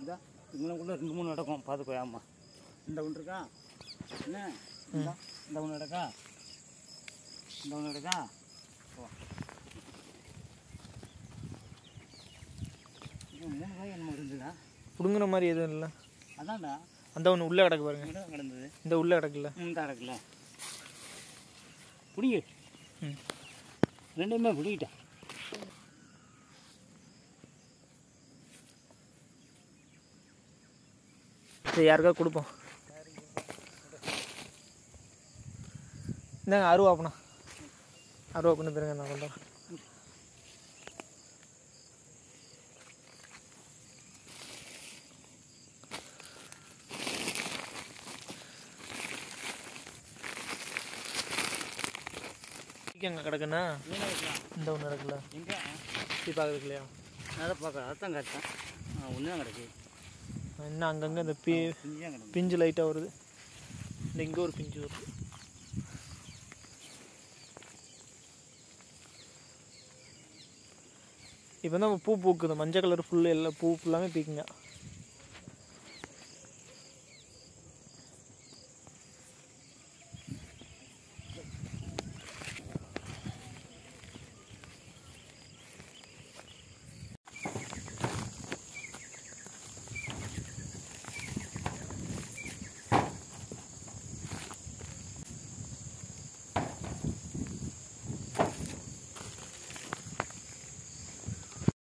இந்த இங்கனக்குள்ளே 2 3 நடக்கும் பார்த்துக்கோ. ஆமாம் இந்த ஒன்று இருக்கா என்ன இந்த ஒன்று நடக்கா இந்த ஒன்று நடக்கா. ஓ 3 காய் என்ன இருந்துடா பிடுங்குற மாதிரி எதுவும் இல்லை. அதான்டா அந்த ஒன்று உள்ளே கிடக்கு பாருங்க. கிடந்தது இந்த உள்ளே கிடக்குல்ல. இந்த கிடக்குல பிடிங்க. ரெண்டுமே பிடிக்கிட்டேன். சரி யாருக்கா கொடுப்போம். இந்தாங்க அருவாப்பண்ணா. அருவா கொண்டு தருங்க நான் கொண்டு வரேன். எங்கே கிடக்குண்ணா இந்த ஒன்று கிடக்குல்ல. எங்கே சுற்றி பார்க்குறதுக்கு இல்லையா? அதை பார்க்க அதான் கரெக்டாக ஒன்று தான் கிடக்கு. இன்னும் அங்கங்கே இந்த பிஞ்சு லைட்டாக வருது. இந்த இங்கே ஒரு பிஞ்சு வருது. இப்போ தான் பூ பூக்குது. மஞ்சள் கலர் ஃபுல்லு எல்லாம் பூ ஃபுல்லாமே பீக்குங்க.